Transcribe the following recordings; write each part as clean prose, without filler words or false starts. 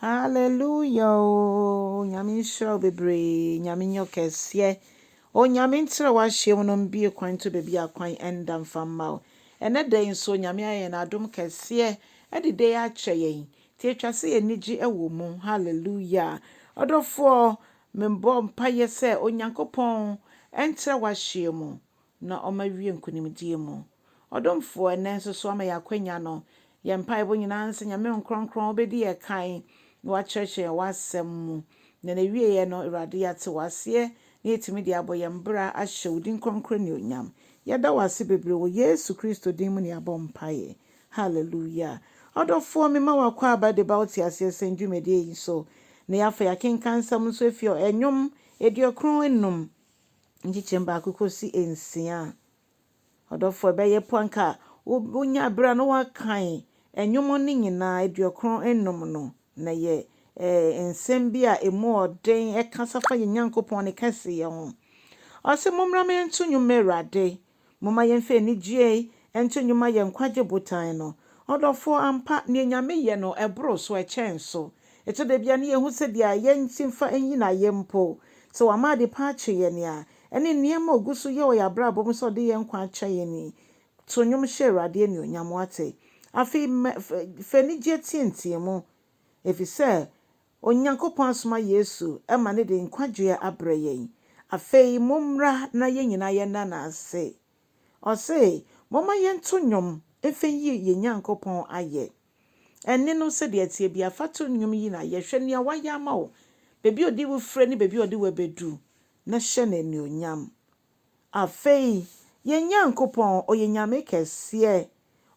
Hallelujah. Nyame nhyira bebre, nyame nyɛ kɛseɛ. O nyame ntra wahye no mbie kwan to bebi akwan enda mfamma o. Ene den so nyame ayɛ na adom kɛseɛ ɛde de akyɛ yɛn. Ti atwa se enigye ɛwɔ mu. Hallelujah. Ɔdɔfo membɔ mpaeɛ sɛ Onyankopɔn ɛntra wahye mu na ɔmawie nkonimdie mu. Ɔdomfo ene nso so ama yakwanya no. Yɛ mpaebɔ nyinaa nse nyame nkronkron obedi yɛ kan. Na wakyerɛkyerɛ w'asɛm mu na wie no Awurade yɛate w'aseɛ na yɛtumi de abɔ yɛn bra ahyɛ wo din kronkron ne onyam. Yɛda w'ase bebree wɔ Yesu Kristo din mu ne abɔ mpaeɛ. Hallelujah. Ɔdɔfoɔ mema wakɔ aba de ba wote aseɛ sɛ ndwumadie yi so na yɛafa yɛkenka nsɛm nso afi ɛnwom aduɔkron enum nkyekyɛm baako kɔsi nsia. Ɔdɔfoɔ bɛyɛ pɔnka wonya bra no wakan ɛnwom ne nyinaa aduɔkron enum no na ye nsɛm bi a emu ɔden ɛkasa fa yɛ Nyankopɔn ne kɛseyɛ ho. Ɔsɛ mommra me nto nnwom Awurade. Momma yɛmfa anigye nto nnwom yɛ Nkwagye Botan no. Ɔdɔfoɔ ampa ne nyame yɛ no ɛboro so ɛkyɛn so. Ɛto da bia ne yɛhu sɛ dia yɛntimfa nyina yɛmpo. So wama de pa akye yɛ ne a ɛne nneɛma ogu so yɛ wɔ yɛabrabɔ mu sɛ ɔde yɛn nkwa akyɛ yɛ ni. To nnwom hyɛ Awurade ne onyam wate. Afei fa anigye tientie mu. Efisɛ Onyankopɔn asoma Yesu ɛma ne de nkwagye abrɛ yɛn. Afei mommra na yɛn nyinaa yɛnna n'ase. Ɔse momma yɛnto nnwom efa yi yɛ Nyankopɔn ayɛ. Ɛne no sɛ de atie bia fato nnwom yi na yɛhwɛ nea wayɛ ama wo. Bebi odi wo frɛ ne bebi odi wo bedu na hyɛ n'ani onyam. Afei yɛn Nyankopɔn ɔyɛ nyame kɛseɛ.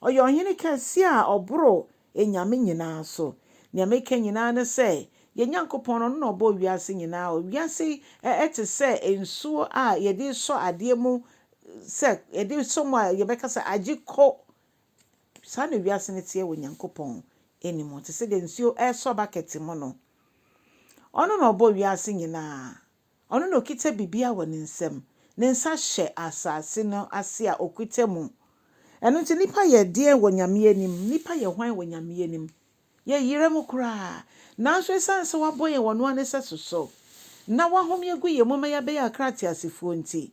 Ɔyɛ ɔhene kɛseɛ a ɔboro enyame nyinaa so. Nea meka nyinaa ne sɛ yɛn Nyankopɔn no na ɔbɔ wiase nyinaa. Wiase ɛte sɛ nsuo a yɛde sɔ adeɛ mu sɛ yɛde sɔ mu a yɛbɛka sɛ agye kɔ. Saa na wiase ne tie wɔ Nyankopɔn anim. Te sɛ de nsuo ɛsɔ bucket mu no. Ɔno na ɔbɔ wiase nyinaa. Ɔno na okita bibia wɔ ne nsam. Ne nsa hyɛ asase no ase a okita mu. Ɛno nti nipa yɛ deɛ wɔ nyame anim. Nipa yɛ hwan wɔ nyame anim. Ye yire mu kura nanso esan se wabɔ ye wono ane sɛ soso na wahom ye gu ye moma ya be ya krate asefo nti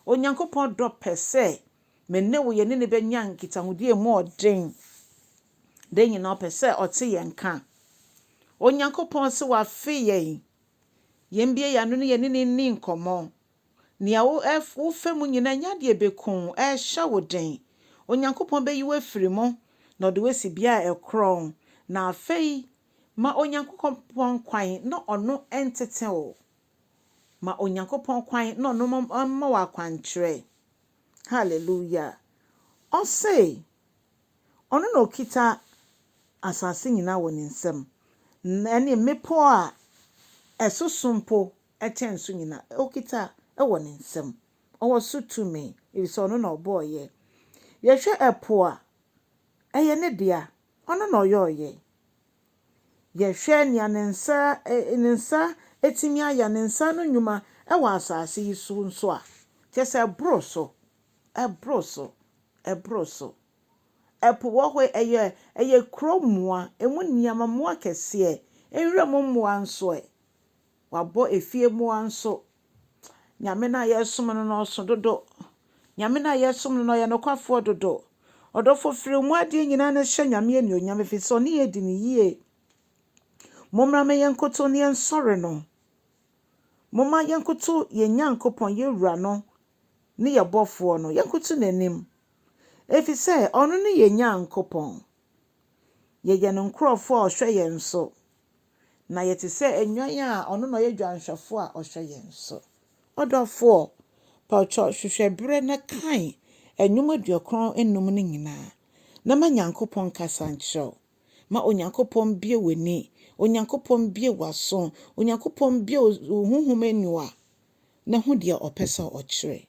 Onyankopɔn dɔ pɛsɛ menne wo ye ne ne benya nkitahudie mu ɔden de nyina pɛsɛ ɔte ye nka Onyankopɔn se wafe ye yembie ya no ne ye ne ni nkomo nea wo fa mu nyina nya de bekun hya wo den Onyankopɔn be yi wo afiri mu na ɔde wasi bia ekron na afei ma Onyankopɔn kwan na ɔno entetew ma Onyankopɔn kwan na ɔno ma wa kwankyerɛ. Hallelujah. Ɔse ɔno na okita asase nyina wɔ ne nsam na ne mepo a ɛsosompo ɛtenso nyina okita ɛwɔ ne nsam. Ɔwɔ so tumi ebisɛ ɔno na ɔbɔɔyɛ. Yɛhwɛ ɛpo a ɛyɛ ne dea ɔno na ɔyɛ. Yɛhwɛ nea ne nsa etimi aya ne nsa no nnwuma ɛwɔ asase yi so nso a kyɛ sɛ ɛboro so. Ɛpo wɔ hɔ ɛyɛ kuro mmoa emu nneɛma mmoa kɛseɛ enwura mu mmoa nso wabɔ efie mmoa nso nyame na yɛsom no no so dodo nyame na yɛsom no no yɛ nokwafoɔ dodo ɔdɔfo firi mu ade nyina na hyɛ nyame ani onyame fi so ne yɛ di ne yie. Momra me yenkoto ne ensɔre no. Momma yenkoto ye Nyankopɔn ye wura no ne ye bɔfoɔ no yenkoto n'anim. Efi sɛ ɔno ne ye Nyankopɔn. Ye no nkrɔfo a ɔhwɛ yɛn so. Na yɛte sɛ enwan a ɔno na ɔyɛ dwanhwɛfo a ɔhwɛ yɛn so. Ɔdɔfo pɔtɔ hwehwɛ bre na kan enwom aduɔkron enum ne nyinaa. Na ma Nyankopɔn kasa nkyerɛw. Ma Onyankopɔn bie w'ani. Onyankopɔn bie w'aso. Onyankopɔn bie huhum eniwa. Na hu de ɔpɛ ɔkyerɛ.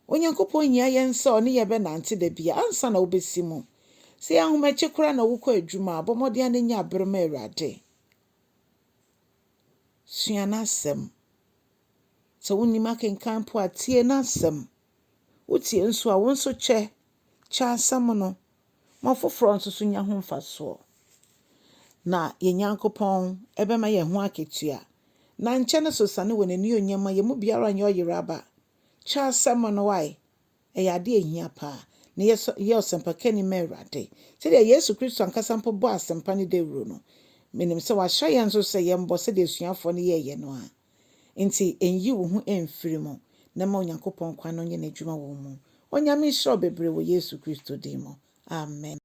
Onyankopɔn nyia yɛn sɛ ɔne yɛbɛ nante da bia ansa na wobesi mu. Sɛ ahomachi kora na wokɔ adwuma abɔmɔde ananya abrema Awurade. Sua n'asɛm. Sɛ wonni makenkan po atie n'asɛm. Wotie nso a wo nso kyɛ asɛm no. Ma foforo nso so nya ho mfasoɔ. na Nyankopɔn ebema ye ho aketua na nche ne so sane wɔ n'ani onyama ye mu biara nyɛ ɔyeraba cha asɛm no wae ɛyɛ ade ehia pa na ye ɔsɛmpaka ni ma Awurade sɛ de Yesu Kristo ankasa mpo bɔ asɛmpa ne dawuro no menim sɛ wahyɛ yɛn so sɛ yɛmbɔ sɛ de asuafo no yɛyɛ no a nti enyi wo ho emfiri mu na ma Onyankopɔn kwa no nyɛ n'adwuma wɔ mu onyame hyɛ bebree wɔ Yesu Kristo din mu amen.